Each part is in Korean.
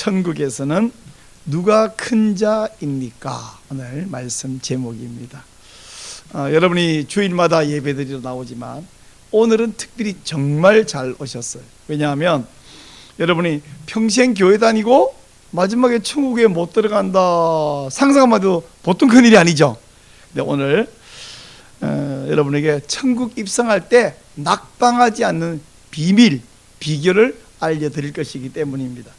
천국에서는 누가 큰 자입니까? 오늘 말씀 제목입니다. 여러분이 주일마다 예배드리러 나오지만 오늘은 특별히 정말 잘 오셨어요. 왜냐하면 여러분이 평생 교회 다니고 마지막에 천국에 못 들어간다 상상만 해도 보통 큰일이 아니죠. 근데 오늘 여러분에게 천국 입성할 때 낙방하지 않는 비밀, 비결을 알려드릴 것이기 때문입니다.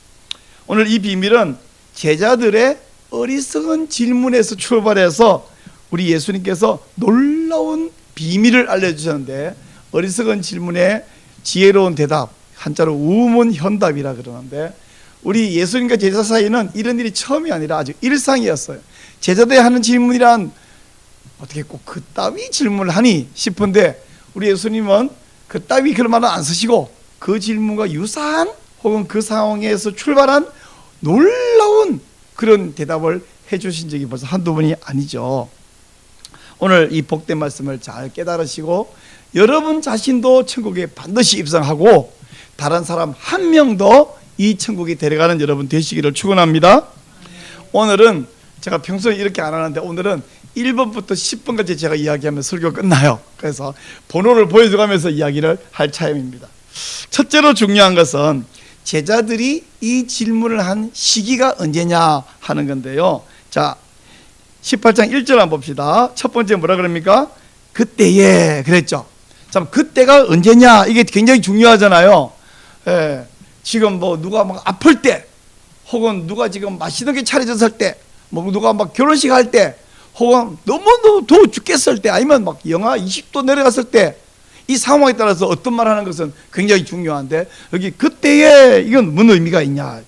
오늘 이 비밀은 제자들의 어리석은 질문에서 출발해서 우리 예수님께서 놀라운 비밀을 알려주셨는데, 어리석은 질문에 지혜로운 대답, 한자로 우문현답이라 그러는데, 우리 예수님과 제자 사이는 이런 일이 처음이 아니라 아주 일상이었어요. 제자들이 하는 질문이란 어떻게 꼭 그따위 질문을 하니 싶은데, 우리 예수님은 그따위 그런 말은 안 쓰시고 그 질문과 유사한 혹은 그 상황에서 출발한 놀라운 그런 대답을 해주신 적이 벌써 한두 번이 아니죠. 오늘 이 복된 말씀을 잘 깨달으시고 여러분 자신도 천국에 반드시 입성하고 다른 사람 한 명도 이 천국에 데려가는 여러분 되시기를 축원합니다. 오늘은 제가 평소에 이렇게 안 하는데 오늘은 1번부터 10번까지 제가 이야기하면 설교 끝나요. 그래서 번호를 보여줘가면서 이야기를 할 차임입니다. 첫째로 중요한 것은 제자들이 이 질문을 한 시기가 언제냐 하는 건데요. 자, 18장 1절 한번 봅시다. 첫 번째 뭐라 그럽니까? 그때에 그랬죠. 참, 그때가 언제냐, 이게 굉장히 중요하잖아요. 예, 지금 뭐 누가 막 아플 때, 혹은 누가 지금 맛있는 게 차려졌을 때, 뭐 누가 막 결혼식 할 때, 혹은 너무너무 더워 죽겠을 때, 아니면 막 영하 20도 내려갔을 때, 이 상황에 따라서 어떤 말 하는 것은 굉장히 중요한데, 여기 그때에 이건 무슨 의미가 있냐.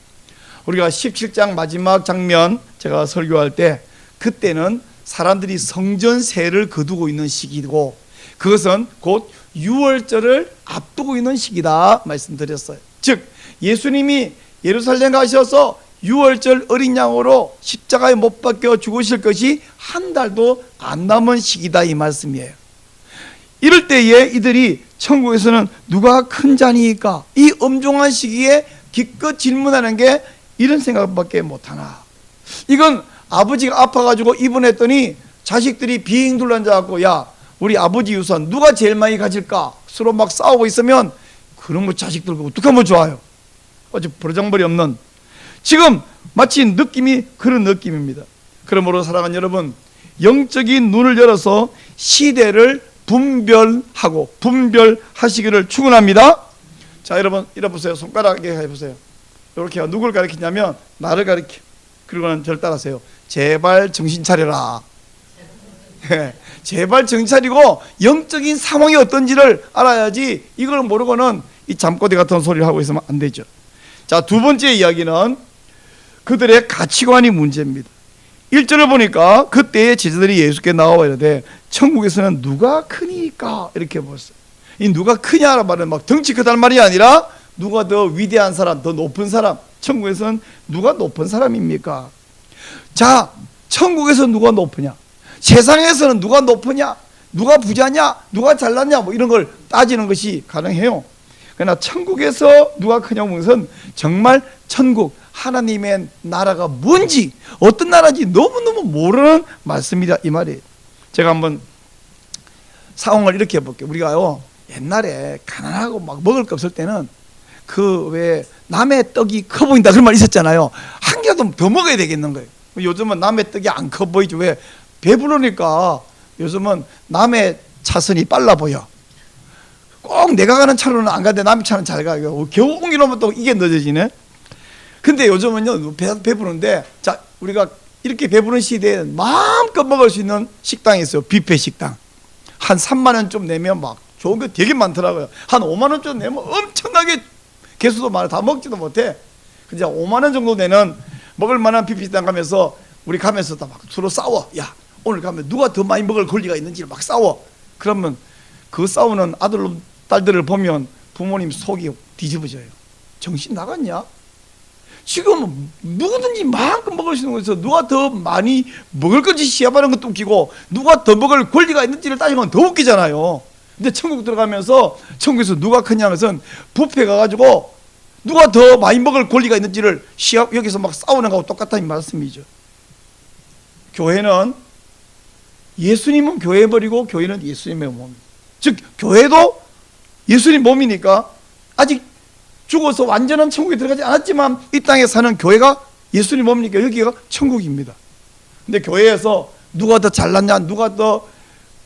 우리가 17장 마지막 장면 제가 설교할 때, 그때는 사람들이 성전세를 거두고 있는 시기고, 그것은 곧 유월절을 앞두고 있는 시기다 말씀드렸어요. 즉 예수님이 예루살렘 가셔서 유월절 어린 양으로 십자가에 못 박혀 죽으실 것이 한 달도 안 남은 시기다 이 말씀이에요. 이럴 때에 이들이 천국에서는 누가 큰 자니까, 이 엄중한 시기에 기껏 질문하는 게 이런 생각밖에 못하나. 이건 아버지가 아파가지고 입원했더니 자식들이 비행둘 앉아갖고, 야, 우리 아버지 유산 누가 제일 많이 가질까? 서로 막 싸우고 있으면 그런 거 자식들 어떻게 하면 좋아요? 어째 버르장머리 없는, 지금 마치 느낌이 그런 느낌입니다. 그러므로 사랑하는 여러분, 영적인 눈을 열어서 시대를 분별하시기를 축원합니다. 자, 여러분 이래 보세요. 손가락에 해보세요. 이렇게 누굴 가리키냐면 나를 가리켜. 그리고는 저를 따라하세요. 제발 정신 차려라. 제발 정신 차리고 영적인 상황이 어떤지를 알아야지, 이걸 모르고는 이 잠꼬대 같은 소리를 하고 있으면 안 되죠. 자, 두 번째 이야기는 그들의 가치관이 문제입니다. 1절을 보니까 그때의 제자들이 예수께 나와 이르되 천국에서는 누가 크니까, 이렇게 보았어요. 이 누가 크냐라는 말은 막 덩치 크다는 말이 아니라 누가 더 위대한 사람, 더 높은 사람. 천국에서는 누가 높은 사람입니까? 자, 천국에서 누가 높으냐? 세상에서는 누가 높으냐? 누가 부자냐? 누가 잘났냐? 뭐 이런 걸 따지는 것이 가능해요. 그러나 천국에서 누가 크냐고 하는 것은 정말 천국, 하나님의 나라가 뭔지, 어떤 나라인지 너무너무 모르는 말씀이다 이 말이에요. 제가 한번 상황을 이렇게 해볼게요. 우리가요, 옛날에 가난하고 막 먹을 거 없을 때는 그 왜 남의 떡이 커 보인다 그런 말 있었잖아요. 한 개라도 더 먹어야 되겠는 거예요. 요즘은 남의 떡이 안 커 보이죠. 왜? 배부르니까. 요즘은 남의 차선이 빨라 보여. 꼭 내가 가는 차로는 안 가는데 남의 차는 잘 가요. 겨우 옮기려면 또 이게 늦어지네. 근데 요즘은요, 배부른데, 자, 우리가 이렇게 배부른 시대에 마음껏 먹을 수 있는 식당이 있어요. 뷔페 식당. 한 3만 원 좀 내면 막 좋은 거 되게 많더라고요. 한 5만 원 좀 내면 엄청나게 개수도 많아. 다 먹지도 못해. 근데 5만 원 정도 내는 먹을 만한 뷔페 식당 가면서 우리 가면서 다 막 서로 싸워. 야, 오늘 가면 누가 더 많이 먹을 권리가 있는지 막 싸워. 그러면 그 싸우는 아들 딸들을 보면 부모님 속이 뒤집어져요. 정신 나갔냐? 지금 누구든지 마음껏 먹을 수 있는 것에서 누가 더 많이 먹을 건지 시합하는 것도 웃기고, 누가 더 먹을 권리가 있는지를 따지면 더 웃기잖아요. 근데 천국 들어가면서 천국에서 누가 크냐 하면서 뷔페 가가지고 누가 더 많이 먹을 권리가 있는지를 여기서 막 싸우는 거하고 똑같다는 말씀이죠. 교회는 예수님은 교회 버리고 교회는 예수님의 몸. 즉 교회도 예수님 몸이니까 아직 죽어서 완전한 천국에 들어가지 않았지만 이 땅에 사는 교회가 예수님 몸이니까 여기가 천국입니다. 근데 교회에서 누가 더 잘났냐, 누가 더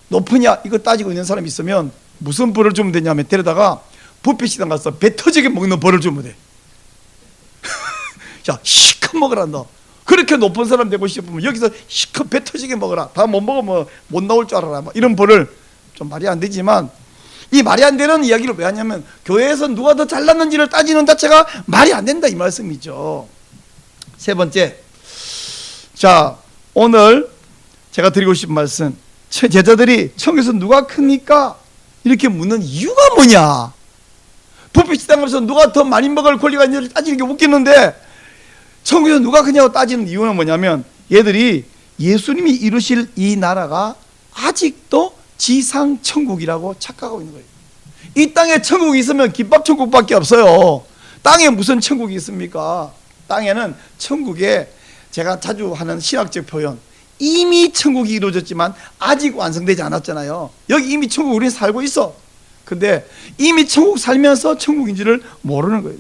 높으냐 이거 따지고 있는 사람이 있으면 무슨 벌을 주면 되냐면 데려다가 뷔페시장 가서 배 터지게 먹는 벌을 주면 돼. 자, 시컷 먹으라 너. 그렇게 높은 사람 되고 싶으면 여기서 시컷 배 터지게 먹어라. 다 못 먹으면 못 나올 줄 알아라. 이런 벌을 좀 말이 안 되지만 이 말이 안 되는 이야기를 왜 하냐면 교회에서 누가 더 잘났는지를 따지는 자체가 말이 안 된다 이 말씀이죠. 세 번째, 자 오늘 제가 드리고 싶은 말씀, 제자들이 천국에서 누가 크니까 이렇게 묻는 이유가 뭐냐. 뷔페시장에서 누가 더 많이 먹을 권리가 있는지를 따지는 게 웃기는데 천국에서 누가 크냐고 따지는 이유는 뭐냐면 얘들이 예수님이 이루실 이 나라가 아직도 지상 천국이라고 착각하고 있는 거예요. 이 땅에 천국이 있으면 김밥 천국밖에 없어요. 땅에 무슨 천국이 있습니까? 땅에는 천국에 제가 자주 하는 신학적 표현, 이미 천국이 이루어졌지만 아직 완성되지 않았잖아요. 여기 이미 천국 우리는 살고 있어. 근데 이미 천국 살면서 천국인지를 모르는 거예요.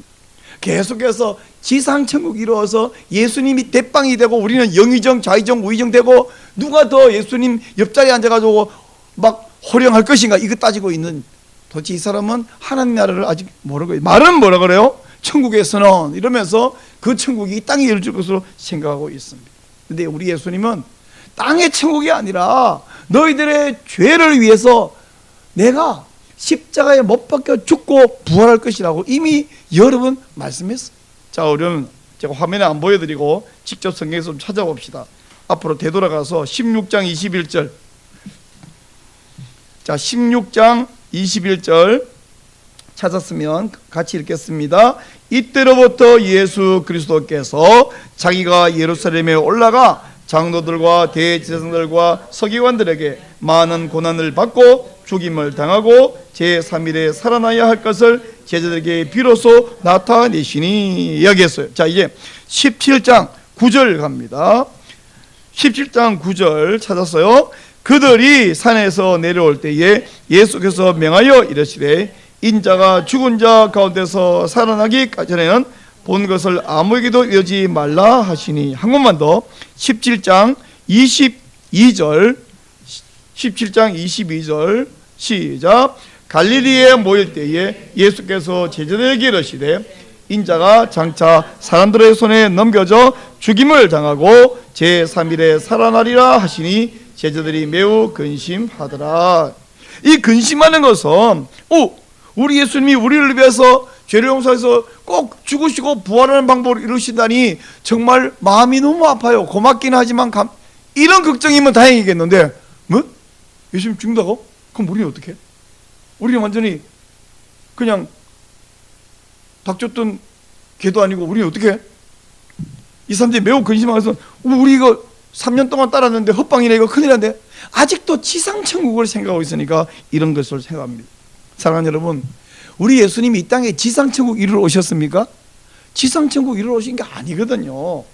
계속해서 지상 천국이 이루어서 예수님이 대빵이 되고 우리는 영의정, 좌의정, 우의정 되고 누가 더 예수님 옆자리에 앉아가지고 막 호령할 것인가 이거 따지고 있는, 도대체 이 사람은 하나님 나라를 아직 모르는 거예요. 말은 뭐라 그래요? 천국에서는 이러면서 그 천국이 이 땅에 이루어질 것으로 생각하고 있습니다. 근데 우리 예수님은 땅의 천국이 아니라 너희들의 죄를 위해서 내가 십자가에 못 박혀 죽고 부활할 것이라고 이미 여러 번 말씀했어요. 자, 우리는 제가 화면에 안 보여드리고 직접 성경에서 좀 찾아봅시다. 앞으로 되돌아가서 16장 21절. 자, 16장 21절 찾았으면 같이 읽겠습니다. 이때로부터 예수 그리스도께서 자기가 예루살렘에 올라가 장로들과 대제사장들과 서기관들에게 많은 고난을 받고 죽임을 당하고 제3일에 살아나야 할 것을 제자들에게 비로소 나타내시니 이야기했어요. 자, 이제 17장 9절 갑니다. 17장 9절 찾았어요. 그들이 산에서 내려올 때에 예수께서 명하여 이르시되 인자가 죽은 자 가운데서 살아나기 전에는 본 것을 아무에게도 이러지 말라 하시니. 한 번만 더. 17장 22절 17장 22절 시작. 갈릴리에 모일 때에 예수께서 제자들에게 이르시되 인자가 장차 사람들의 손에 넘겨져 죽임을 당하고 제3일에 살아나리라 하시니 제자들이 매우 근심하더라. 이 근심하는 것은 우리 예수님이 우리를 위해서 죄를 용서해서 꼭 죽으시고 부활하는 방법을 이루신다니 정말 마음이 너무 아파요. 고맙긴 하지만 이런 걱정이면 다행이겠는데 뭐? 예수님 죽는다고? 그럼 우리는 어떻게 해? 우리는 완전히 그냥 닭 쫓던 개도 아니고 우리는 어떻게 해? 이 사람들이 매우 근심하면서 우리 이거 3년 동안 따랐는데 헛방이네, 이거 큰일 난데. 아직도 지상천국을 생각하고 있으니까 이런 것을 생각합니다. 사랑하는 여러분, 우리 예수님이 이 땅에 지상천국 이루러 오셨습니까? 지상천국 이루러 오신 게 아니거든요.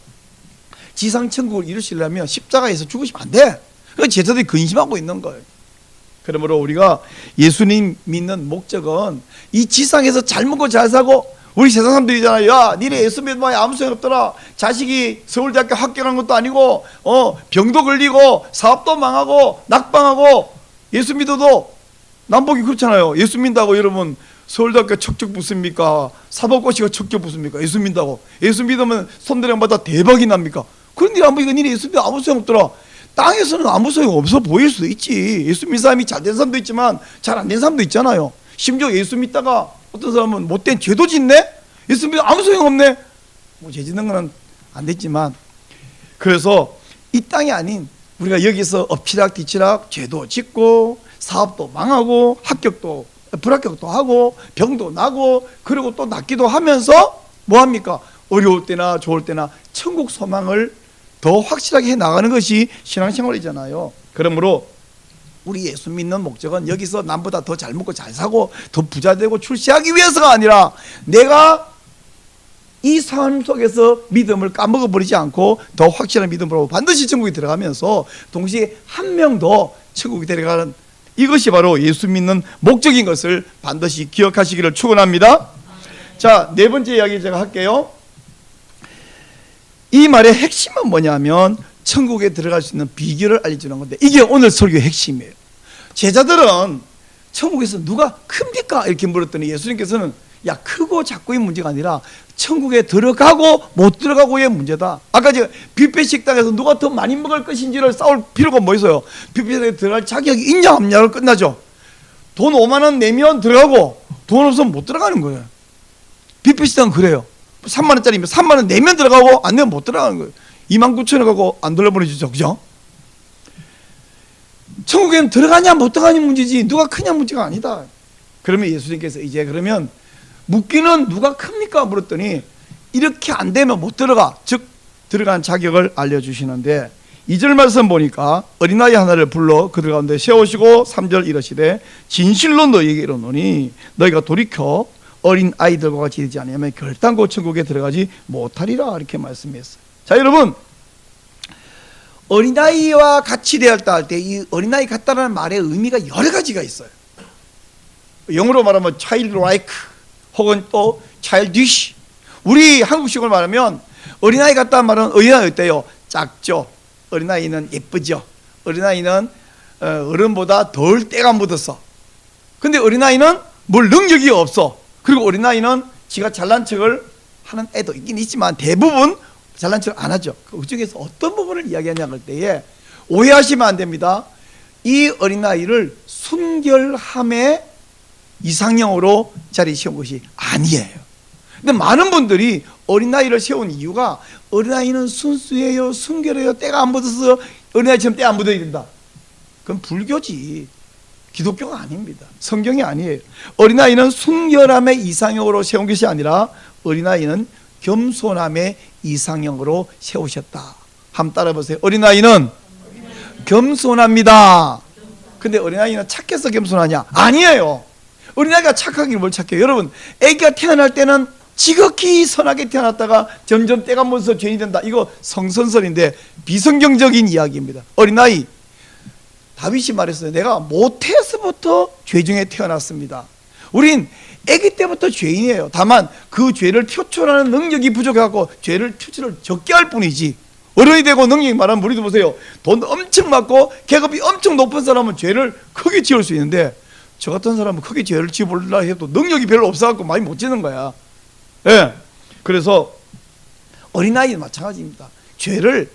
지상천국을 이루시려면 십자가에서 죽으시면 안 돼. 그러니까 제자들이 근심하고 있는 거예요. 그러므로 우리가 예수님 믿는 목적은 이 지상에서 잘 먹고 잘 사고, 우리 세상 사람들이잖아요. 야, 니네 예수 믿으면 아무 소용 없더라. 자식이 서울대학교 합격한 것도 아니고 병도 걸리고 사업도 망하고 낙방하고. 예수 믿어도 남북이 그렇잖아요. 예수 믿다고 여러분 서울대학교 척척 붙습니까? 사법고시가 척척 붙습니까? 예수 믿다고. 예수 믿으면 손대령받아 대박이 납니까? 그런데 남북이가 니네 예수 믿으면 아무 소용 없더라. 땅에서는 아무 소용 없어 보일 수도 있지. 예수 믿는 사람이 잘 된 사람도 있지만 잘 안 된 사람도 있잖아요. 심지어 예수 믿다가 어떤 사람은 못된 죄도 짓네? 예수 믿으면 아무 소용 없네? 뭐 죄 짓는 건 안 됐지만, 그래서 이 땅이 아닌 우리가 여기서 엎치락 뒤치락 죄도 짓고 사업도 망하고 합격도 불합격도 하고 병도 나고 그리고 또 낫기도 하면서 뭐합니까? 어려울 때나 좋을 때나 천국 소망을 더 확실하게 해 나가는 것이 신앙생활이잖아요. 그러므로 우리 예수 믿는 목적은 여기서 남보다 더 잘 먹고 잘 사고 더 부자 되고 출세하기 위해서가 아니라 내가 이 삶 속에서 믿음을 까먹어버리지 않고 더 확실한 믿음으로 반드시 천국에 들어가면서 동시에 한 명 더 천국에 데려가는, 이것이 바로 예수 믿는 목적인 것을 반드시 기억하시기를 축원합니다. 자, 네 번째 이야기 제가 할게요. 이 말의 핵심은 뭐냐면 천국에 들어갈 수 있는 비결을 알려주는 건데, 이게 오늘 설교의 핵심이에요. 제자들은 천국에서 누가 큽니까? 이렇게 물었더니 예수님께서는 야, 크고 작고의 문제가 아니라 천국에 들어가고 못 들어가고의 문제다. 아까 제가 뷔페 식당에서 누가 더 많이 먹을 것인지를 싸울 필요가 뭐 있어요? 뷔페에 들어갈 자격이 있냐 없냐로 끝나죠. 돈 5만 원 내면 들어가고 돈 없으면 못 들어가는 거예요. 뷔페 식당은 그래요. 3만 원짜리면 3만 원 내면 들어가고 안 내면 못 들어가는 거예요. 2만 9천 원 가고 안 돌려보내주죠. 그죠? 천국에는 들어가냐 못 들어가냐 문제지 누가 크냐 문제가 아니다. 그러면 예수님께서 이제 그러면 묻기는 누가 큽니까? 물었더니 이렇게 안 되면 못 들어가. 즉 들어간 자격을 알려주시는데 2절 말씀 보니까 어린아이 하나를 불러 그들 가운데 세우시고 3절 이르시되 진실로 너희에게 이르노니 너희가 돌이켜 어린 아이들과 같이 되지 않으면 결단코 천국에 들어가지 못하리라. 이렇게 말씀했어요. 자, 여러분, 어린아이와 같이 되었다 할 때 이 어린아이 같다라는 말의 의미가 여러 가지가 있어요. 영어로 말하면 childlike 혹은 또 childish. 우리 한국식으로 말하면 어린아이 같다는 말은 어린아이 어때요? 작죠. 어린아이는 예쁘죠. 어린아이는 어른보다 덜 때가 묻었어. 근데 어린아이는 뭘 능력이 없어. 그리고 어린아이는 지가 잘난 척을 하는 애도 있긴 있지만 대부분 잘난 척을 안 하죠. 그 중에서 어떤 부분을 이야기하냐 할 때에 오해하시면 안 됩니다. 이 어린아이를 순결함의 이상형으로 자리에 세운 것이 아니에요. 근데 많은 분들이 어린아이를 세운 이유가 어린아이는 순수해요, 순결해요, 때가 안 묻어서 어린아이처럼 때 안 묻어야 된다. 그건 불교지, 기독교가 아닙니다. 성경이 아니에요. 어린아이는 순결함의 이상형으로 세운 것이 아니라 어린아이는 겸손함의 이상형으로 세우셨다. 한번 따라 보세요. 어린아이는 겸손합니다. 근데 어린아이는 착해서 겸손하냐? 아니에요. 어린아이가 착하길 뭘 착해요? 여러분, 아기가 태어날 때는 지극히 선하게 태어났다가 점점 때가 묻어서 죄인이 된다. 이거 성선설인데 비성경적인 이야기입니다. 어린아이, 다윗이 말했어요. 내가 모태에서부터 죄 중에 태어났습니다. 우린 아기 때부터 죄인이에요. 다만 그 죄를 표출하는 능력이 부족해갖고 죄를 표출을 적게 할 뿐이지, 어른이 되고 능력이 많으면 우리도 보세요. 돈 엄청 많고 계급이 엄청 높은 사람은 죄를 크게 지을 수 있는데 저 같은 사람은 크게 죄를 지으려 해도 능력이 별로 없어갖고 많이 못 지는 거야. 예. 그래서 어린아이는 마찬가지입니다. 죄를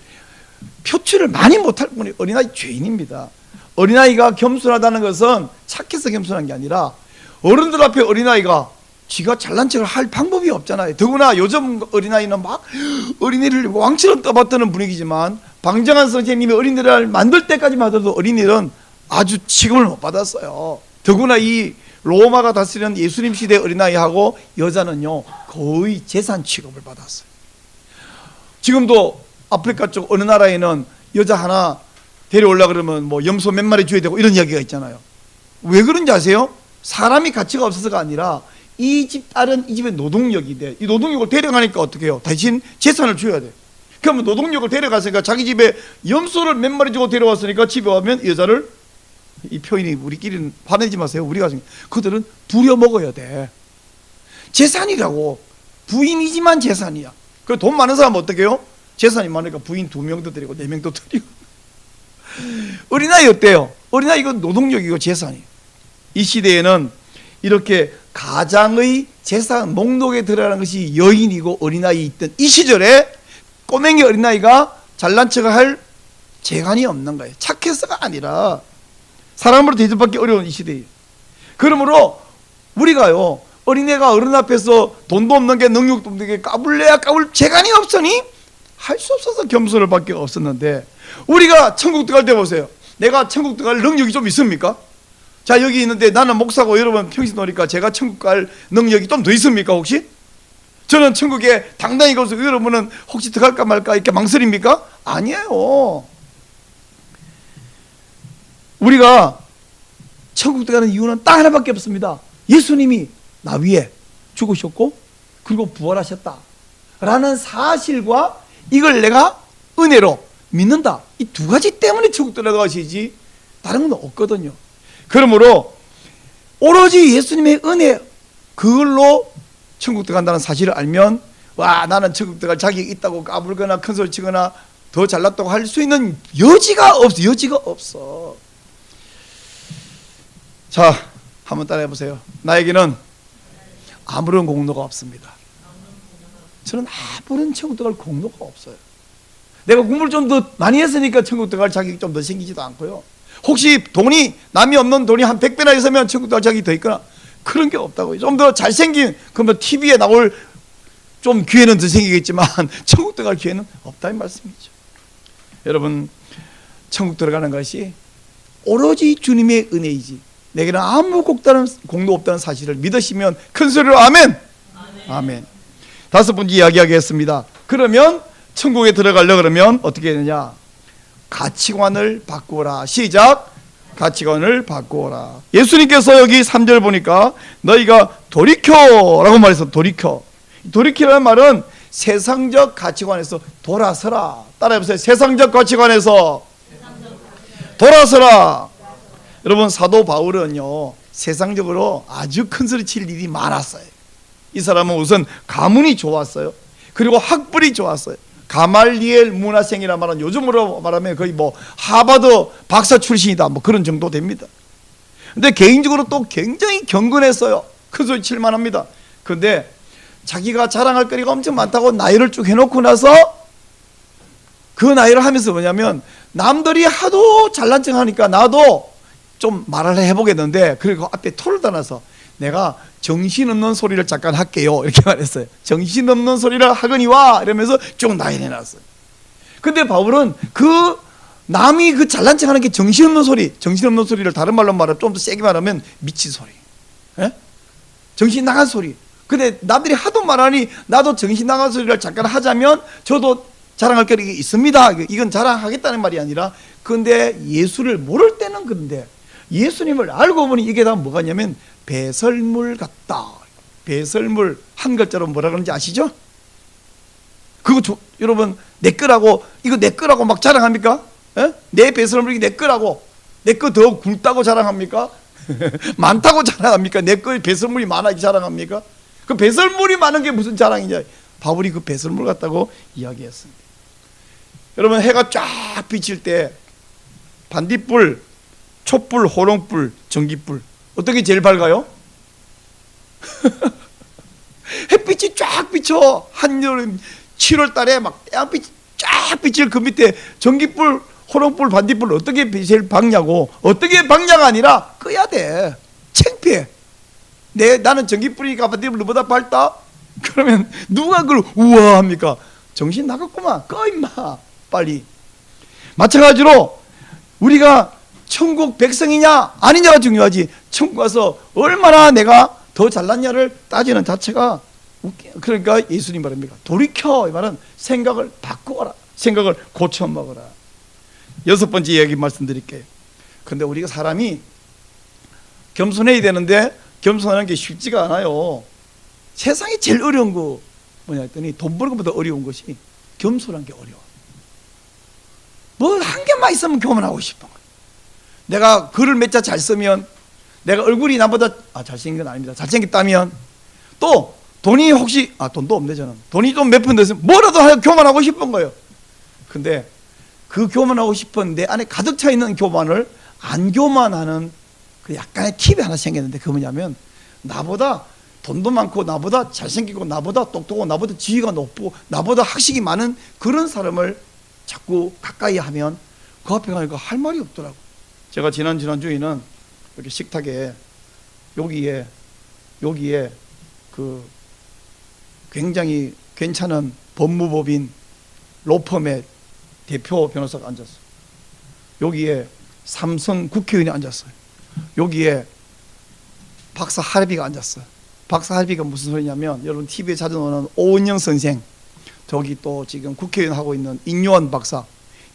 표출을 많이 못할 뿐이 어린아이 죄인입니다. 어린아이가 겸손하다는 것은 착해서 겸손한 게 아니라 어른들 앞에 어린아이가 지가 잘난 척을 할 방법이 없잖아요. 더구나 요즘 어린아이는 막 어린이를 왕처럼 떠받드는 분위기지만 방정환 선생님이 어린이를 만들 때까지만 하더라도 어린이는 아주 취급을 못 받았어요. 더구나 이 로마가 다스리는 예수님 시대 어린아이하고 여자는요 거의 재산 취급을 받았어요. 지금도 아프리카 쪽 어느 나라에는 여자 하나 데려오려 그러면 뭐 염소 몇 마리 줘야 되고 이런 이야기가 있잖아요. 왜 그런지 아세요? 사람이 가치가 없어서가 아니라 이 집 딸은 이 집의 노동력이 돼. 이 노동력을 데려가니까 어떻게 해요? 대신 재산을 줘야 돼. 그러면 노동력을 데려갔으니까 자기 집에 염소를 몇 마리 주고 데려왔으니까 집에 오면 여자를, 이 표현이 우리끼리는 화내지 마세요. 우리가 그들은 부려 먹어야 돼. 재산이라고. 부인이지만 재산이야. 그리고 돈 많은 사람은 어떻게 해요? 재산이 많으니까 부인 2명도 드리고 4명도 드리고. 어린아이 어때요? 어린아이 이건 노동력이고 재산이에요. 이 시대에는 이렇게 가장의 재산 목록에 들어가는 것이 여인이고 어린아이 있던 이 시절에 꼬맹이 어린아이가 잘난 척을 할 재간이 없는 거예요. 착해서가 아니라 사람으로 대접받기 어려운 이 시대에. 그러므로 우리가요 어린애가 어른 앞에서 돈도 없는 게 능력도 없는 게 까불래야 까불 재간이 없으니 할 수 없어서 겸손을 밖에 없었는데, 우리가 천국 들어갈 때 보세요. 내가 천국 들어갈 능력이 좀 있습니까? 자, 여기 있는데 나는 목사고 여러분 평신도니까 제가 천국 갈 능력이 좀 더 있습니까 혹시? 저는 천국에 당당히 가서 여러분은 혹시 들어갈까 말까 이렇게 망설입니까? 아니에요. 우리가 천국 들어가는 이유는 딱 하나밖에 없습니다. 예수님이 나 위에 죽으셨고 그리고 부활하셨다. 라는 사실과 이걸 내가 은혜로 믿는다, 이 두 가지 때문에 천국 들어가시지 다른 건 없거든요. 그러므로 오로지 예수님의 은혜, 그걸로 천국 들어간다는 사실을 알면, 와, 나는 천국 들어갈 자격이 있다고 까불거나 큰 소리 치거나 더 잘났다고 할 수 있는 여지가 없어. 자, 한번 따라해 보세요. 나에게는 아무런 공로가 없습니다. 저는 아무런 천국 들어갈 공로가 없어요. 내가 공부를 좀 더 많이 했으니까 천국 들어갈 자격이 좀 더 생기지도 않고요. 혹시 돈이, 남이 없는 돈이 한 100배나 있으면 천국 들어갈 자격이 더 있거나 그런 게 없다고요. 좀 더 잘생긴, 그러면 TV에 나올 좀 기회는 더 생기겠지만 천국 들어갈 기회는 없다는 말씀이죠. 여러분, 천국 들어가는 것이 오로지 주님의 은혜이지 내게는 아무 공로 없다는 사실을 믿으시면 큰 소리로 아멘. 아멘. 다섯 번째 이야기하겠습니다. 그러면 천국에 들어가려고 그러면 어떻게 되느냐? 가치관을 바꾸어라. 시작. 가치관을 바꾸어라. 예수님께서 여기 3절 보니까 너희가 돌이켜라고 말해서 돌이키라는 말은 세상적 가치관에서 돌아서라. 따라해보세요. 세상적 가치관에서 돌아서라. 여러분, 사도 바울은요, 세상적으로 아주 큰 소리 칠 일이 많았어요. 이 사람은 우선 가문이 좋았어요. 그리고 학벌이 좋았어요. 가말리엘 문화생이라 말하는, 요즘으로 말하면 거의 뭐 하버드 박사 출신이다, 뭐 그런 정도 됩니다. 근데 개인적으로 또 굉장히 경건했어요. 큰 소리 칠만 합니다. 근데 자기가 자랑할 거리가 엄청 많다고 나이를 쭉 해놓고 나서 그 나이를 하면서 뭐냐면, 남들이 하도 잘난 척 하니까 나도 좀 말을 해보겠는데, 그리고 앞에 토를 달아서 내가 정신없는 소리를 잠깐 할게요, 이렇게 말했어요. 정신없는 소리를 하거니와 이러면서 쭉 나열해놨어요. 근데 바울은 그 남이 그 잘난 척 하는 게 정신없는 소리를 다른 말로 말하면, 좀 더 세게 말하면 미친 소리, 정신 나간 소리. 근데 남들이 하도 말하니 나도 정신 나간 소리를 잠깐 하자면 저도 자랑할 거리가 있습니다. 이건 자랑하겠다는 말이 아니라, 근데 예수를 모를 때는 그런데 예수님을 알고 보니 이게 다 뭐가냐면 배설물 같다. 배설물 한 글자로 뭐라 그러는지 아시죠? 그거 여러분, 내 거라고, 이거 내 거라고 막 자랑합니까? 내 배설물이 내 거라고, 내 거 더 굵다고 자랑합니까? 많다고 자랑합니까? 내 거 배설물이 많아지 자랑합니까? 그 배설물이 많은 게 무슨 자랑이냐? 바울이 그 배설물 같다고 이야기했습니다. 여러분, 해가 쫙 비칠 때 반딧불, 촛불, 호롱불, 전기불, 어떻게 제일 밝아요? 햇빛이 쫙 비쳐. 한여름 7월 달에 막 태양빛이 쫙 비칠 그 밑에 전기불, 호롱불, 반딧불 어떻게 제일 밝냐고. 어떻게 밝냐가 아니라 꺼야 돼. 창피해. 나는 전기불이니까 반딧불 너보다 밝다? 그러면 누가 그걸 우와 합니까? 정신 나갔구만. 꺼 임마, 빨리. 마찬가지로 우리가 천국 백성이냐 아니냐가 중요하지, 천국 가서 얼마나 내가 더 잘났냐를 따지는 자체가 그러니까 예수님 말입니다. 돌이켜, 이 말은 생각을 바꾸어라. 생각을 고쳐 먹어라. 여섯 번째 이야기 말씀드릴게요. 근데 우리가 사람이 겸손해야 되는데 겸손하는 게 쉽지가 않아요. 세상에 제일 어려운 거 뭐냐 했더니, 돈 버는 것보다 어려운 것이 겸손한 게 어려워. 뭘 한 개만 있으면 교만하고 싶어. 내가 글을 몇 자 잘 쓰면, 내가 얼굴이 나보다 잘생긴 건 아닙니다. 잘생겼다면, 또 돈이 혹시 돈도 없네 저는. 돈이 좀 몇 푼 더 있으면 뭐라도 하여 교만하고 싶은 거예요. 근데 그 교만하고 싶은 내 안에 가득 차 있는 교만을 안 교만하는 그 약간의 팁이 하나 생겼는데, 그게 뭐냐면, 나보다 돈도 많고 나보다 잘생기고 나보다 똑똑하고 나보다 지위가 높고 나보다 학식이 많은 그런 사람을 자꾸 가까이 하면 그 앞에 가니까 할 말이 없더라고. 제가 지난주에는 이렇게 식탁에 여기에 그 굉장히 괜찮은 법무법인 로펌의 대표 변호사가 앉았어요. 여기에 삼성 국회의원이 앉았어요. 여기에 박사 할비가 앉았어요. 박사 할비가 무슨 소리냐면, 여러분 TV에 자주 나오는 오은영 선생, 저기 또 지금 국회의원 하고 있는 인요한 박사,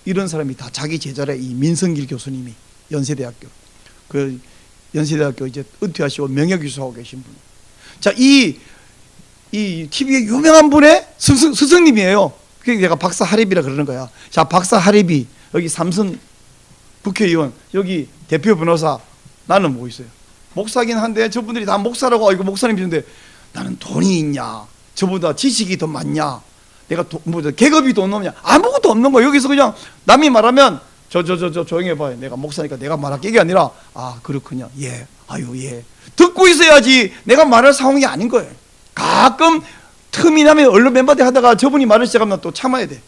이런 사람이 다 자기 제자래. 이 민성길 교수님이 연세대학교, 연세대학교 이제 은퇴하시고 명예교수하고 계신 분. 자, 이 이 TV에 유명한 분의 스승님이에요. 그게 내가 박사 하립이라 그러는 거야. 자, 박사 하립이 여기 삼선 국회의원, 여기 대표 변호사, 나는 뭐 있어요? 목사긴 한데 저분들이 다 목사라고 이거 목사님이신데 나는 돈이 있냐? 저보다 지식이 더 많냐? 내가 뭐 계급이 더 높냐? 아무것도 없는 거야. 여기서 그냥 남이 말하면 저 조용히 해봐요. 내가 목사니까 내가 말할게. 이게 아니라 아 그렇군요. 예, 아유 예. 듣고 있어야지. 내가 말할 상황이 아닌 거예요. 가끔 틈이 나면 언론 멤버들 하다가 저분이 말을 시작하면 또 참아야 돼.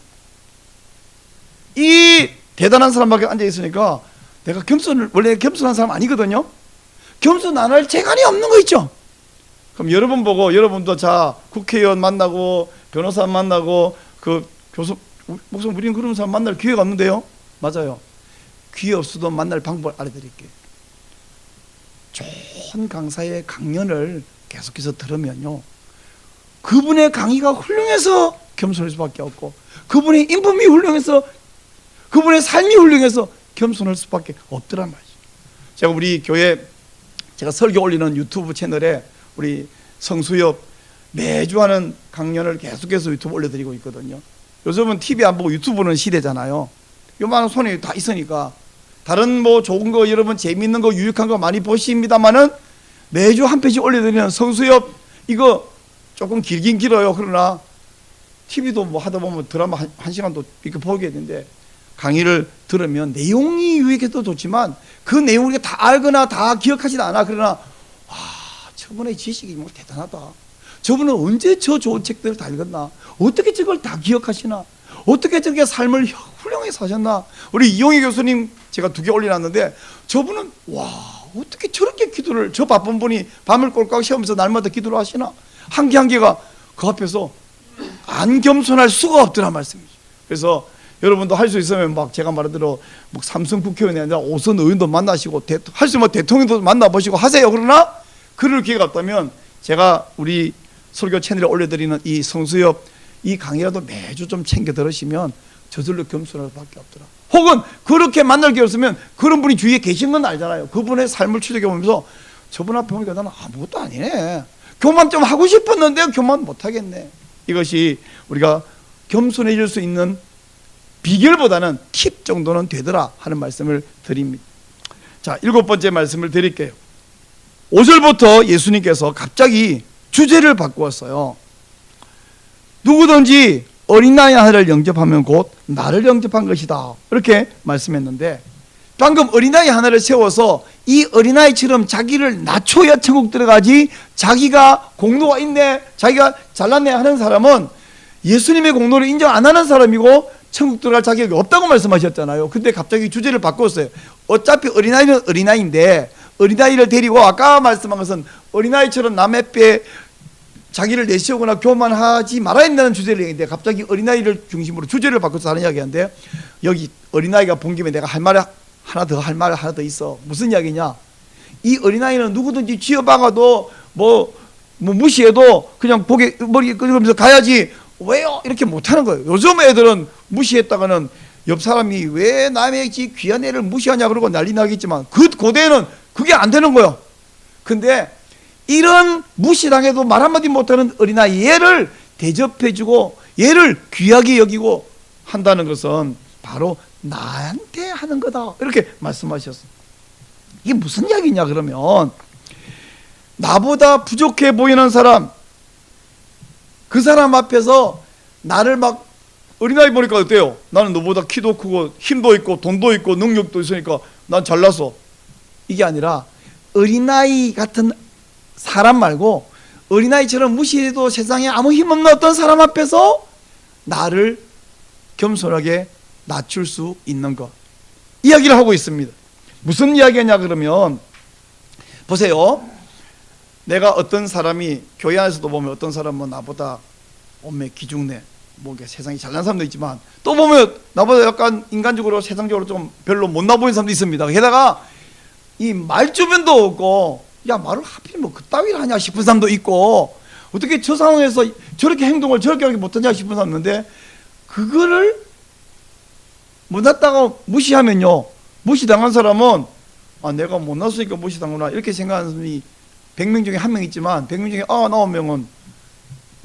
이 대단한 사람밖에 앉아 있으니까 내가 원래 겸손한 사람 아니거든요. 겸손 안 할 재간이 없는 거 있죠. 그럼 여러분 보고 여러분도 자 국회의원 만나고 변호사 만나고 그 교수 목사 우리는 그런 사람 만날 기회가 없는데요. 맞아요. 기회 없어도 만날 방법을 알려드릴게요. 좋은 강사의 강연을 계속해서 들으면요, 그분의 강의가 훌륭해서 겸손할 수밖에 없고, 그분의 인품이 훌륭해서, 그분의 삶이 훌륭해서 겸손할 수밖에 없더란 말이죠. 제가 우리 교회 제가 설교 올리는 유튜브 채널에 우리 성수엽 매주 하는 강연을 계속해서 유튜브 올려드리고 있거든요. 요즘은 TV 안 보고 유튜브 보는 시대잖아요. 요만한 손에 다 있으니까 다른 뭐 좋은 거 여러분 재밌는 거 유익한 거 많이 보십니다만은 매주 한 편씩 올려드리는 성수엽 이거 조금 길긴 길어요. 그러나 TV도 뭐 하다 보면 드라마 한 시간도 이렇게 보게 되는데 강의를 들으면 내용이 유익해도 좋지만 그 내용을 다 알거나 다 기억하지도 않아. 그러나 와 저분의 지식이 뭐 대단하다. 저분은 언제 저 좋은 책들을 다 읽었나? 어떻게 저걸 다 기억하시나? 어떻게 저렇게 삶을 훌륭하게 사셨나? 우리 이용희 교수님 제가 2개 올려놨는데 저분은 와 어떻게 저렇게 기도를 저 바쁜 분이 밤을 꼴깍 새우면서 날마다 기도를 하시나? 한 개 한 개가 그 앞에서 안 겸손할 수가 없더란 말씀이죠. 그래서 여러분도 할 수 있으면 막 제가 말한 대로 뭐 삼성 국회의원이 아니라 5선 의원도 만나시고 할 수 있으면 대통령도 만나보시고 하세요. 그러나 그럴 기회가 없다면 제가 우리 설교 채널에 올려드리는 이 성수엽 이 강의라도 매주 좀 챙겨 들으시면 저절로 겸손할 수밖에 없더라. 혹은 그렇게 만날 기회 없으면 그런 분이 주위에 계신 건 알잖아요. 그분의 삶을 추적해 보면서 저분 앞에 보니까 나는 아무것도 아니네. 교만 좀 하고 싶었는데 교만 못하겠네. 이것이 우리가 겸손해질 수 있는 비결보다는 팁 정도는 되더라 하는 말씀을 드립니다. 자, 7번째 말씀을 드릴게요. 5절부터 예수님께서 갑자기 주제를 바꾸었어요. 누구든지 어린아이 하나를 영접하면 곧 나를 영접한 것이다 이렇게 말씀했는데, 방금 어린아이 하나를 세워서 이 어린아이처럼 자기를 낮춰야 천국 들어가지 자기가 공로가 있네 자기가 잘났네 하는 사람은 예수님의 공로를 인정 안 하는 사람이고 천국 들어갈 자격이 없다고 말씀하셨잖아요. 근데 갑자기 주제를 바꿨어요. 어차피 어린아이는 어린아이인데 어린아이를 데리고 아까 말씀한 것은 어린아이처럼 남의 뼈에 자기를 내세우거나 교만하지 말아야 된다는 주제를 얘기했는데 갑자기 어린아이를 중심으로 주제를 바꿔서 하는 이야기인데, 여기 어린아이가 본 김에 내가 할 말 하나 더 있어. 무슨 이야기냐? 이 어린아이는 누구든지 쥐어박아도 뭐 무시해도 그냥 머리 끄면서 가야지 왜요? 이렇게 못하는 거예요. 요즘 애들은 무시했다가는 옆 사람이 왜 남의 집 귀한 애를 무시하냐 그러고 난리 나겠지만 그 고대에는 그게 안 되는 거예요. 근데 이런 무시당해도 말 한마디 못하는 어린아이 얘를 대접해주고 얘를 귀하게 여기고 한다는 것은 바로 나한테 하는 거다 이렇게 말씀하셨어요. 이게 무슨 이야기냐 그러면, 나보다 부족해 보이는 사람, 그 사람 앞에서 나를 막 어린아이 보니까 어때요? 나는 너보다 키도 크고 힘도 있고 돈도 있고 능력도 있으니까 난 잘났어. 이게 아니라 어린아이 같은 사람 말고 어린아이처럼 무시해도 세상에 아무 힘없는 어떤 사람 앞에서 나를 겸손하게 낮출 수 있는 것, 이야기를 하고 있습니다. 무슨 이야기냐 그러면 보세요. 내가 어떤 사람이 교회 안에서도 보면 어떤 사람은 나보다 엄매 기중내 뭐 세상에 잘난 사람도 있지만 또 보면 나보다 약간 인간적으로 세상적으로 좀 별로 못나 보이는 사람도 있습니다. 게다가 이 말주변도 없고 야 말을 하필 뭐 그따위를 하냐 싶은 사람도 있고, 어떻게 저 상황에서 저렇게 행동을 저렇게 하지 못하냐 싶은 사람이 있는데, 그거를 못났다가 무시하면요, 무시당한 사람은 아 내가 못났으니까 무시당하구나 이렇게 생각하는 사람이 100명 중에 1명 있지만 100명 중에 99명은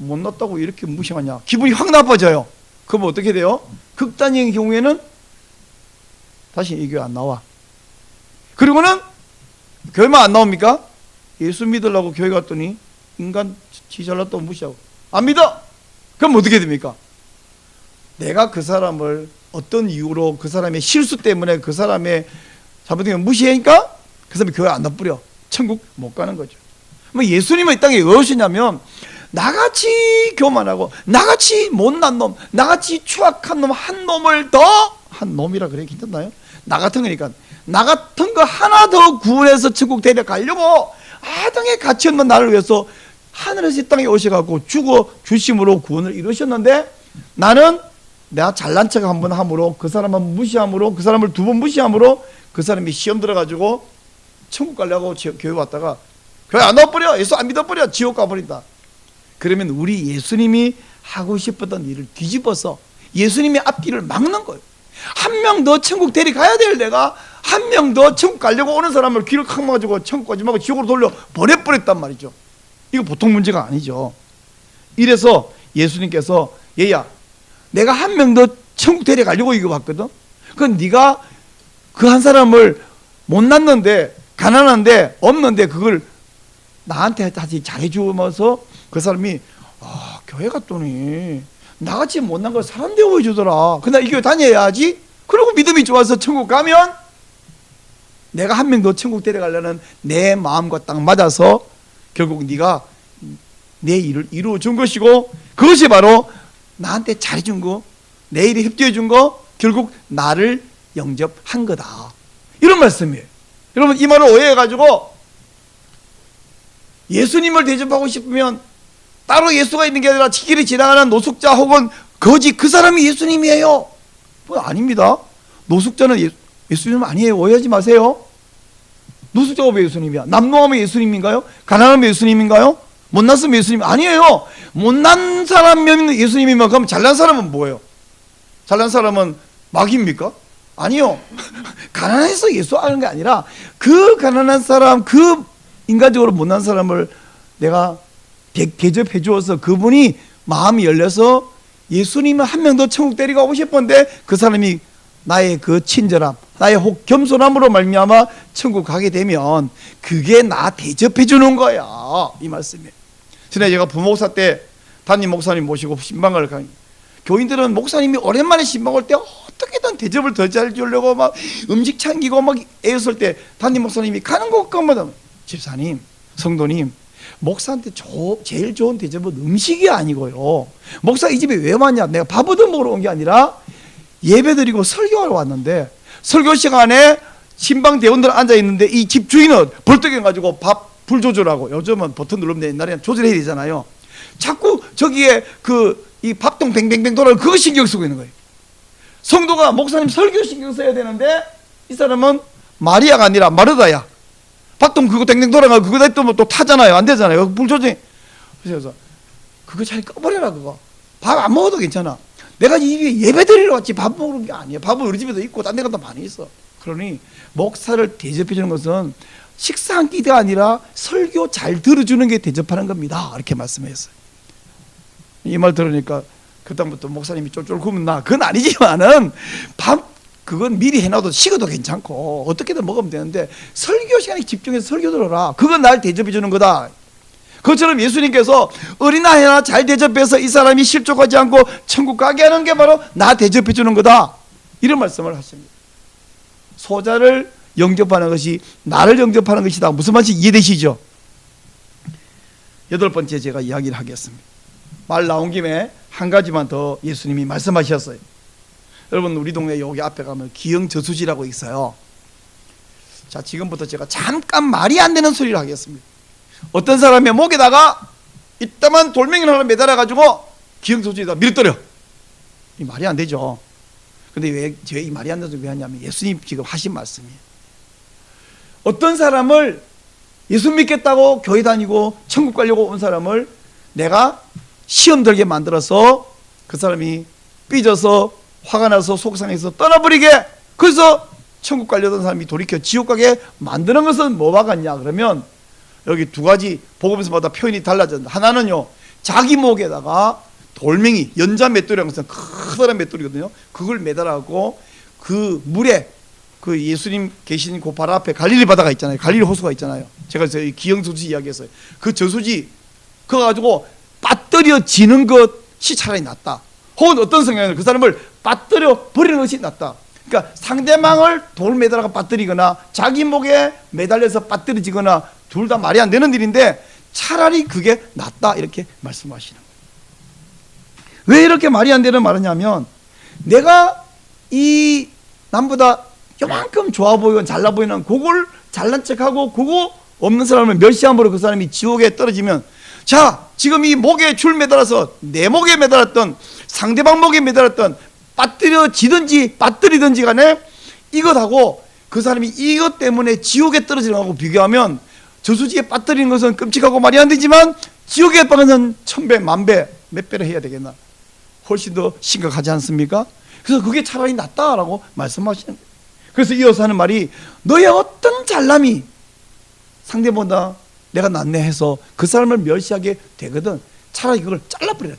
못났다고 이렇게 무시하냐, 기분이 확 나빠져요. 그럼 어떻게 돼요? 극단적인 경우에는 다시 이 교회 안 나와. 그리고는 교회만 안 나옵니까? 예수 믿으려고 교회 갔더니 인간 지 잘났다고 무시하고 안 믿어. 그럼 어떻게 됩니까? 내가 그 사람을 어떤 이유로, 그 사람의 실수 때문에 그 사람의 잘못된 걸 무시하니까 그 사람이 교회 안 나뿌려 천국 못 가는 거죠. 뭐 예수님은 이 땅에 왜 오시냐면 나같이 교만하고 나같이 못난 놈, 나같이 추악한 놈 한 놈을 더, 한 놈이라 그래 괜찮나요? 나 같은 거니까 나 같은 거 하나 더 구원해서 천국 데려가려고 아등에 갇혀 있는 나를 위해서 하늘에서 이 땅에 오셔갖고 죽어 주심으로 구원을 이루셨는데, 나는 내가 잘난 척 한 번 함으로, 그 사람을 무시함으로, 그 사람을 두 번 무시함으로 그 사람이 시험 들어가지고 천국 가려고 교회 왔다가 교회 안 나와버려, 예수 안 믿어버려, 지옥 가버린다. 그러면 우리 예수님이 하고 싶었던 일을 뒤집어서 예수님의 앞길을 막는 거예요. 한 명 더 천국 데려가야 될 내가 한 명 더 천국 가려고 오는 사람을 귀를 칵 막아주고 천국 가지 말고 지옥으로 돌려 보내버렸단 말이죠. 이거 보통 문제가 아니죠. 이래서 예수님께서 얘야, 내가 한 명 더 천국 데려가려고 이거 왔거든. 그건 네가 그 한 사람을 못 낳는데, 가난한데, 없는데 그걸 나한테 다시 잘해주면서 그 사람이 교회 갔더니 나같이 못난 걸 사람 되어 보여주더라. 그날 이 교회 다녀야지. 그리고 믿음이 좋아서 천국 가면 내가 한 명 더 천국 데려가려는 내 마음과 딱 맞아서 결국 네가 내 일을 이루어 준 것이고, 그것이 바로 나한테 잘해준 거, 내 일에 협조해 준 거, 결국 나를 영접한 거다. 이런 말씀이에요. 여러분, 이 말을 오해해가지고 예수님을 대접하고 싶으면 따로 예수가 있는 게 아니라 길이 지나가는 노숙자 혹은 거지, 그 사람이 예수님이에요. 뭐 아닙니다. 노숙자는 예수님 아니에요. 오해하지 마세요. 노숙자가 왜 예수님이야? 남노하면 예수님인가요? 가난하면 예수님인가요? 못났으면 예수님 아니에요. 못난 사람이면 예수님이면 그럼 잘난 사람은 뭐예요? 잘난 사람은 마귀입니까? 아니요. 가난해서 예수 하는 게 아니라 그 가난한 사람, 그 인간적으로 못난 사람을 내가 대접해 주어서 그분이 마음이 열려서 예수님을 한 명 더 천국 데리고 싶었는데 그 사람이 나의 그 친절함, 나의 혹 겸손함으로 말미암아 천국 가게 되면 그게 나 대접해 주는 거야. 이 말씀이에요. 전에 제가 부목사 때 담임 목사님 모시고 신방을 가니, 교인들은 목사님이 오랜만에 신방 올 때 어떻게든 대접을 더 잘 주려고 막 음식 챙기고 막 애쓸 때 담임 목사님이 가는 곳마다 집사님, 성도님, 목사한테 제일 좋은 대접은 음식이 아니고요. 목사 이 집에 왜 왔냐? 내가 밥 얻어 먹으러 온 게 아니라 예배드리고 설교하러 왔는데, 설교 시간에 신방 대원들 앉아 있는데 이 집 주인은 벌떡해가지고 밥 불 조절하고, 요즘은 버튼 누르면 옛날에는 조절해야 되잖아요. 자꾸 저기에 이 밥통 뱅뱅뱅 돌아가는 그거 신경 쓰고 있는 거예요. 성도가 목사님 설교 신경 써야 되는데 이 사람은 마리아가 아니라 마르다야. 밥통 그거 댕댕 돌아가고 그거 됐더니 또 타잖아요. 안 되잖아요. 불 조절. 그래서 그거 잘 꺼버려라. 그거 밥 안 먹어도 괜찮아. 내가 이 예배 드리러 왔지 밥 먹는 게 아니에요. 밥은 우리 집에도 있고 딴 데 가도 많이 있어. 그러니 목사를 대접해 주는 것은 식사 한 끼가 아니라 설교 잘 들어주는 게 대접하는 겁니다. 이렇게 말씀했어요. 이 말 들으니까 그다음부터 목사님이 쫄쫄 굶은 나, 그건 아니지만은 밥 그건 미리 해놔도 식어도 괜찮고 어떻게든 먹으면 되는데 설교 시간에 집중해서 설교 들어라. 그건 날 대접해 주는 거다. 그것처럼 예수님께서 어린아이 하나 잘 대접해서 이 사람이 실족하지 않고 천국 가게 하는 게 바로 나 대접해 주는 거다. 이런 말씀을 하십니다. 소자를 영접하는 것이 나를 영접하는 것이다. 무슨 말인지 이해되시죠? 8번째 제가 이야기를 하겠습니다. 말 나온 김에 한 가지만 더 예수님이 말씀하셨어요. 여러분, 우리 동네 여기 앞에 가면 기영저수지라고 있어요. 자, 지금부터 제가 잠깐 말이 안 되는 소리를 하겠습니다. 어떤 사람의 목에다가 이따만 돌멩이를 하나 매달아 가지고 기영저수지에다 밀어뜨려. 이 말이 안 되죠. 근데 왜 제가 이 말이 안 되는 소리 왜 하냐면 예수님 지금 하신 말씀이에요. 어떤 사람을 예수 믿겠다고 교회 다니고 천국 가려고 온 사람을 내가 시험 들게 만들어서 그 사람이 삐져서 화가 나서 속상해서 떠나버리게, 그래서 천국 가려던 사람이 돌이켜 지옥 가게 만드는 것은 뭐와 같냐 그러면 여기 두 가지 복음서마다 표현이 달라졌는데, 하나는요 자기 목에다가 돌멩이, 연자 맷돌이라는 것은 커다란 맷돌이거든요. 그걸 매달아고 그 물에 그 예수님 계신 그 바로 앞에 갈릴리 바다가 있잖아요. 갈릴리 호수가 있잖아요. 제가 기영저수지 이야기했어요. 그 저수지 그거 가지고 빠뜨려지는 것이 차라리 낫다. 혹은 어떤 성향은 그 사람을 빠뜨려 버리는 것이 낫다. 그러니까 상대방을 돌 매달아가 빠뜨리거나 자기 목에 매달려서 빠뜨려지거나 둘 다 말이 안 되는 일인데 차라리 그게 낫다 이렇게 말씀하시는 거예요. 왜 이렇게 말이 안 되는 말이냐면 내가 이 남보다 요만큼 좋아 보이고 잘나 보이는 그걸 잘난 척하고 그거 없는 사람을 멸시함으로 그 사람이 지옥에 떨어지면 자 지금 이 목에 줄 매달아서 내 목에 매달았던 상대방 목에 매달았던 빠뜨려지든지 빠뜨리든지 간에 이것하고 그 사람이 이것 때문에 지옥에 떨어지는 거하고 비교하면 저수지에 빠뜨리는 것은 끔찍하고 말이 안 되지만 지옥에 빠지는 1000배 만배 몇 배를 해야 되겠나 훨씬 더 심각하지 않습니까? 그래서 그게 차라리 낫다라고 말씀하시는 거예요. 그래서 이어서 하는 말이 너의 어떤 잘남이 상대보다 내가 낫네 해서 그 사람을 멸시하게 되거든 차라리 그걸 잘라버려.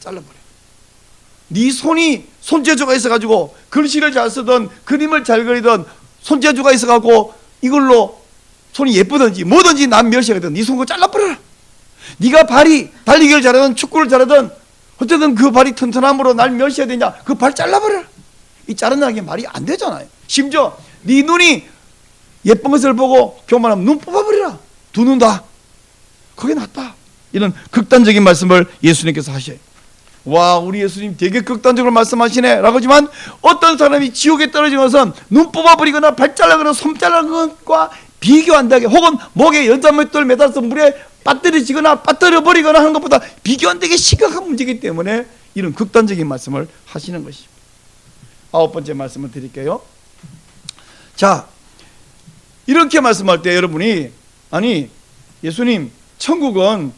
네 손이 손재주가 있어가지고 글씨를 잘 쓰던 그림을 잘 그리던 손재주가 있어가지고 이걸로 손이 예쁘든지 뭐든지 남 멸시하거든 네 손 그거 잘라버려라. 네가 발이 달리기를 잘하든 축구를 잘하든 어쨌든 그 발이 튼튼함으로 날 멸시해야 되냐 그 발 잘라버려라. 이 자른다는 게 말이 안 되잖아요. 심지어 네 눈이 예쁜 것을 보고 교만하면 눈 뽑아버리라. 두 눈 다. 그게 낫다. 이런 극단적인 말씀을 예수님께서 하셔요. 와 우리 예수님 되게 극단적으로 말씀하시네 라고 하지만 어떤 사람이 지옥에 떨어진 것은 눈 뽑아버리거나 발 잘라거나 손 잘라는 것과 비교한다게 혹은 목에 연자맷돌 매달아서 물에 빠뜨려지거나 빠뜨려버리거나 하는 것보다 비교 안 되게 심각한 문제이기 때문에 이런 극단적인 말씀을 하시는 것입니다. 9번째 말씀을 드릴게요. 자 이렇게 말씀할 때 여러분이 아니 예수님 천국은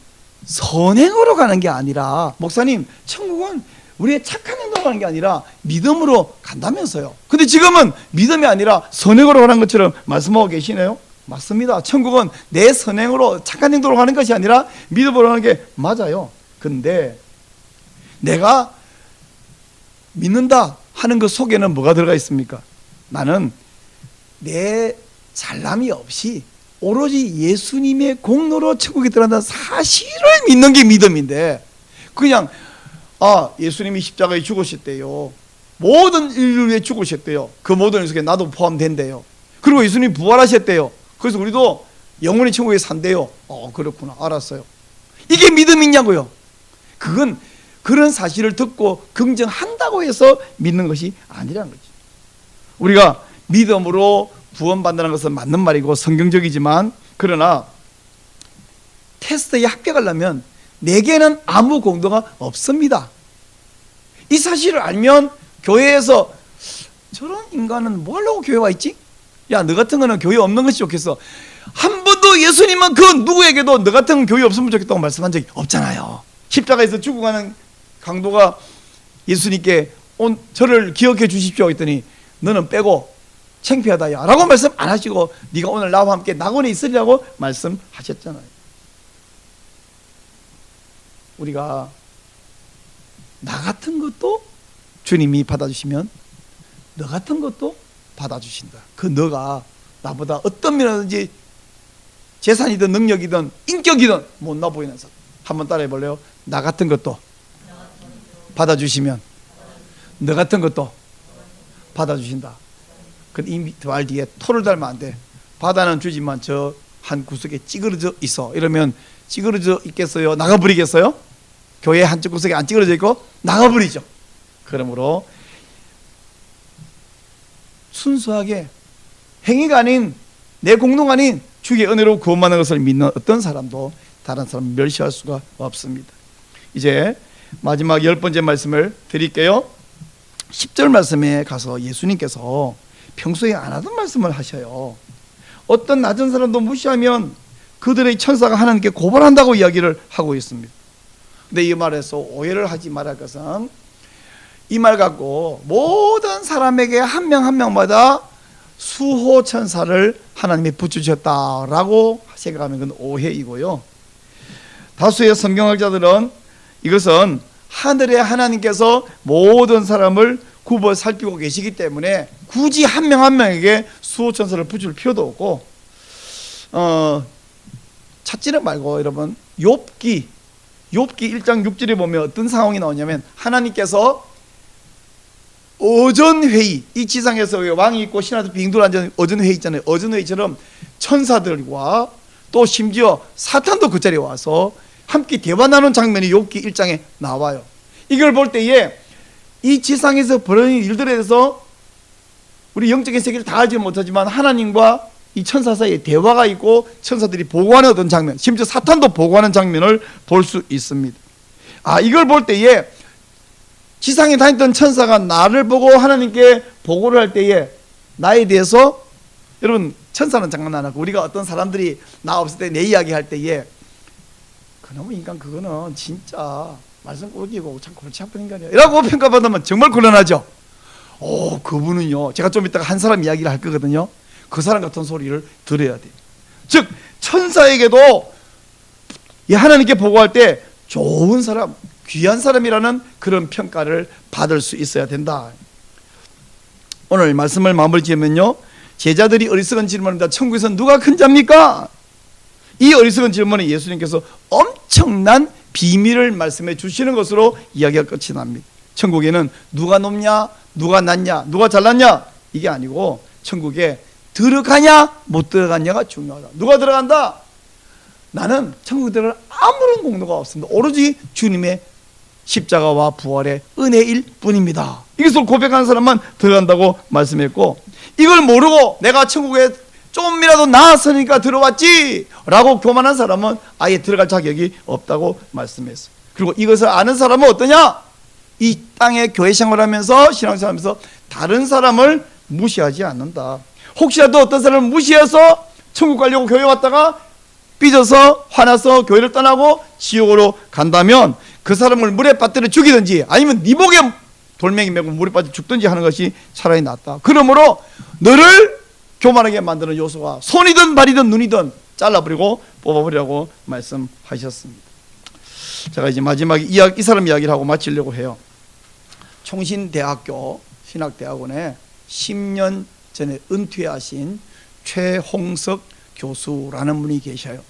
선행으로 가는 게 아니라 목사님 천국은 우리의 착한 행동으로 가는 게 아니라 믿음으로 간다면서요. 근데 지금은 믿음이 아니라 선행으로 가는 것처럼 말씀하고 계시네요. 맞습니다. 천국은 내 선행으로 착한 행동으로 가는 것이 아니라 믿음으로 가는 게 맞아요. 근데 내가 믿는다 하는 것 속에는 뭐가 들어가 있습니까? 나는 내 잘남이 없이 오로지 예수님의 공로로 천국에 들어간다는 사실을 믿는 게 믿음인데 그냥 예수님이 십자가에 죽으셨대요. 모든 인류를 위해 죽으셨대요. 그 모든 일 속에 나도 포함된대요. 그리고 예수님이 부활하셨대요. 그래서 우리도 영원히 천국에 산대요. 그렇구나 알았어요. 이게 믿음이냐고요. 그건 그런 사실을 듣고 긍정한다고 해서 믿는 것이 아니라는 거죠. 우리가 믿음으로 구원받는다는 것은 맞는 말이고 성경적이지만 그러나 테스트에 합격하려면 내게는 아무 공로가 없습니다. 이 사실을 알면 교회에서 저런 인간은 뭐 하려고 교회 와 있지? 야, 너 같은 거는 교회 없는 것이 좋겠어. 한 번도 예수님은 그 누구에게도 너 같은 교회 없으면 좋겠다고 말씀한 적이 없잖아요. 십자가에서 죽어가는 강도가 예수님께 저를 기억해 주십시오 했더니 너는 빼고 창피하다 야 라고 말씀 안 하시고 네가 오늘 나와 함께 낙원에 있으리라고 말씀하셨잖아요. 우리가 나 같은 것도 주님이 받아주시면 너 같은 것도 받아주신다. 그 너가 나보다 어떤 면이든지 재산이든 능력이든 인격이든 못나 보이는 사람 한번 따라해 볼래요? 나 같은 것도 받아주시면 너 같은 것도 받아주신다. 그 이 말 뒤에 토를 달면 안 돼. 바다는 주지만 저 한 구석에 찌그러져 있어. 이러면 찌그러져 있겠어요? 나가버리겠어요? 교회 한쪽 구석에 안 찌그러져 있고 나가버리죠. 그러므로 순수하게 행위가 아닌 내 공로가 아닌 주의 은혜로 구원받는 것을 믿는 어떤 사람도 다른 사람을 멸시할 수가 없습니다. 이제 마지막 10번째 말씀을 드릴게요. 10절 말씀에 가서 예수님께서 평소에 안 하던 말씀을 하셔요. 어떤 낮은 사람도 무시하면 그들의 천사가 하나님께 고발한다고 이야기를 하고 있습니다. 근데 이 말에서 오해를 하지 말할 것은 이 말 갖고 모든 사람에게 한 명 한 명마다 수호 천사를 하나님이 붙여주셨다라고 생각하면 그건 오해이고요. 다수의 성경학자들은 이것은 하늘의 하나님께서 모든 사람을 굽어 살피고 계시기 때문에 굳이 한 명 한 명에게 수호천사를 붙일 필요도 없고, 찾지는 말고 여러분, 욥기 1장 6절에 보면 어떤 상황이 나오냐면, 하나님께서 어전회의, 이 지상에서 왕이 있고 신하들 빙돌 앉은 어전회의 있잖아요. 어전회의처럼 천사들과 또 심지어 사탄도 그 자리에 와서 함께 대화 나눈 장면이 욥기 1장에 나와요. 이걸 볼 때에 이 지상에서 벌어진 일들에 대해서 우리 영적인 세계를 다 알지 못하지만 하나님과 이 천사 사이에 대화가 있고 천사들이 보고하는 어떤 장면, 심지어 사탄도 보고하는 장면을 볼 수 있습니다. 이걸 볼 때에 지상에 다녔던 천사가 나를 보고 하나님께 보고를 할 때에 나에 대해서, 여러분 천사는 장난 안 하고 우리가 어떤 사람들이 나 없을 때 내 이야기 할 때에 그놈의 인간 그거는 진짜 말썽 꾸기고 참 골치 아픈 인간이야 이라고 평가받으면 정말 곤란하죠. 그분은요, 제가 좀 이따가 한 사람 이야기를 할 거거든요. 그 사람 같은 소리를 들어야 돼. 즉 천사에게도 하나님께 보고할 때 좋은 사람, 귀한 사람이라는 그런 평가를 받을 수 있어야 된다. 오늘 말씀을 마무리 지으면요, 제자들이 어리석은 질문입니다. 천국에서 누가 큰 자입니까? 이 어리석은 질문에 예수님께서 엄청난 비밀을 말씀해 주시는 것으로 이야기가 끝이 납니다. 천국에는 누가 높냐, 누가 낮냐, 누가 잘났냐, 이게 아니고 천국에 들어가냐 못 들어가냐가 중요하다. 누가 들어간다? 나는 천국에 들어갈 아무런 공로가 없습니다. 오로지 주님의 십자가와 부활의 은혜일 뿐입니다. 이것을 고백하는 사람만 들어간다고 말씀했고, 이걸 모르고 내가 천국에 좀이라도 나았으니까 들어왔지 라고 교만한 사람은 아예 들어갈 자격이 없다고 말씀했어요. 그리고 이것을 아는 사람은 어떠냐? 이 땅에 교회 생활하면서 신앙생활하면서 다른 사람을 무시하지 않는다. 혹시라도 어떤 사람을 무시해서 천국 가려고 교회 왔다가 삐져서 화나서 교회를 떠나고 지옥으로 간다면 그 사람을 물에 빠뜨려 죽이든지 아니면 네 목에 돌멩이 메고 물에 빠져 죽든지 하는 것이 차라리 낫다. 그러므로 너를 교만하게 만드는 요소가 손이든 발이든 눈이든 잘라버리고 뽑아버리라고 말씀하셨습니다. 제가 이제 마지막에 이 사람 이야기를 하고 마치려고 해요. 총신대학교 신학대학원에 10년 전에 은퇴하신 최홍석 교수라는 분이 계셔요.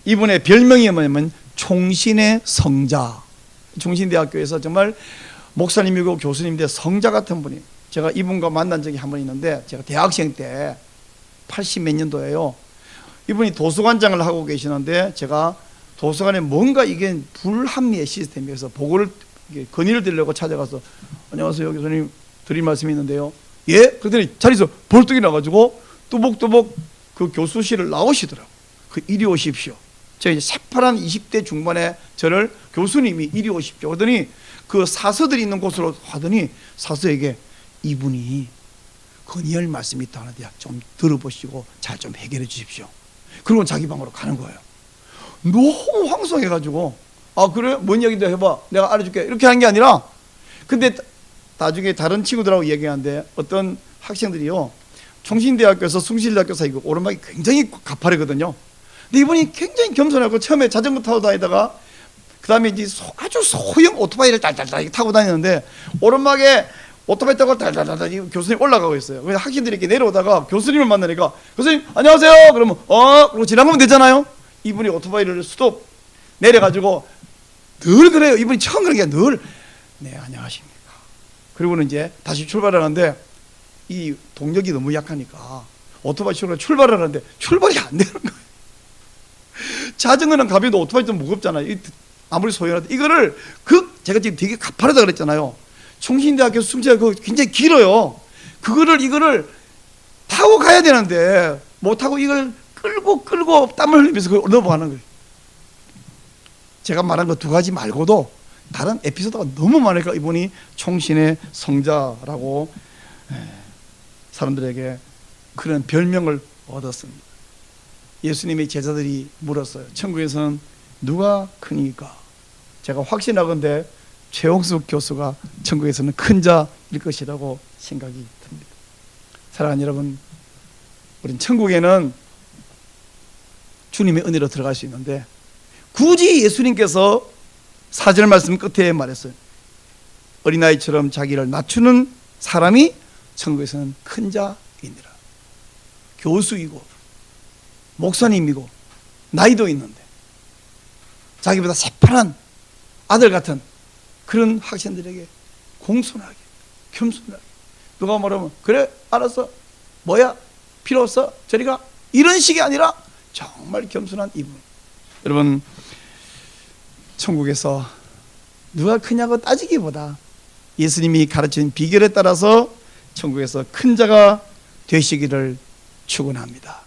이분의 별명이 뭐냐면 총신의 성자. 총신대학교에서 정말 목사님이고 교수님인데 성자 같은 분이에요. 제가 이분과 만난 적이 한 번 있는데, 제가 대학생 때 80 몇 년도에요. 이분이 도서관장을 하고 계시는데 제가 도서관에 뭔가 이게 불합리의 시스템이어서 보고를 건의를 드리려고 찾아가서, 안녕하세요 교수님, 드릴 말씀이 있는데요. 예? 그랬더니 자리에서 벌떡 일어나가지고 뚜벅뚜벅 그 교수실을 나오시더라고요. 이리 오십시오. 제가 이제 새파란 20대 중반에 저를 교수님이 이리 오십시오 하더니 그 사서들이 있는 곳으로 하더니 사서에게 이분이 건의할 말씀이 있다 하는데 좀 들어보시고 잘 좀 해결해 주십시오. 그리고 자기 방으로 가는 거예요. 너무 황송해가지고, 그래? 뭔 얘기인데 해봐, 내가 알려줄게, 이렇게 하는 게 아니라, 근데 나중에 다른 친구들하고 얘기하는데 어떤 학생들이요, 총신대학교에서 숭실대학교 사이고 오르막이 굉장히 가파르거든요. 근데 이분이 굉장히 겸손하고 처음에 자전거 타고 다니다가 그 다음에 이제 아주 소형 오토바이를 달달달 타고 다니는데 오르막에 오토바이 타고 달달달 교수님 올라가고 있어요. 그래서 학생들이 이렇게 내려오다가 교수님을 만나니까, 교수님 안녕하세요 그러면 그러고 지나가면 되잖아요. 이분이 오토바이를 스톱 내려가지고 늘 그래요. 이분이 처음 그런 게 늘 네 안녕하십니까. 그리고는 이제 다시 출발하는데 이 동력이 너무 약하니까 오토바이 출발을 하는데 출발이 안 되는 거예요. 자전거는 가벼운데 오토바이 좀 무겁잖아요. 아무리 소형이라도 이거를 제가 지금 되게 가파르다 그랬잖아요. 총신대학교 숨지가 굉장히 길어요. 이거를 타고 가야 되는데 못 타고 이걸 끌고 땀을 흘리면서 그걸 넘어가는 거예요. 제가 말한 거 두 가지 말고도 다른 에피소드가 너무 많으니까 이분이 총신의 성자라고 사람들에게 그런 별명을 얻었습니다. 예수님의 제자들이 물었어요. 천국에서는 누가 크니까? 제가 확신하건대 최홍석 교수가 천국에서는 큰 자일 것이라고 생각이 듭니다. 사랑하는 여러분, 우린 천국에는 주님의 은혜로 들어갈 수 있는데 굳이 예수님께서 4절 말씀 끝에 말했어요. 어린아이처럼 자기를 낮추는 사람이 천국에서는 큰 자이니라. 교수이고 목사님이고 나이도 있는데 자기보다 새파란 아들 같은 그런 학생들에게 공손하게 겸손하게 누가 말하면 그래 알았어 뭐야 필요 없어 저리 가 이런 식이 아니라 정말 겸손한 이분. 여러분 천국에서 누가 크냐고 따지기보다 예수님이 가르친 비결에 따라서 천국에서 큰 자가 되시기를 축원합니다.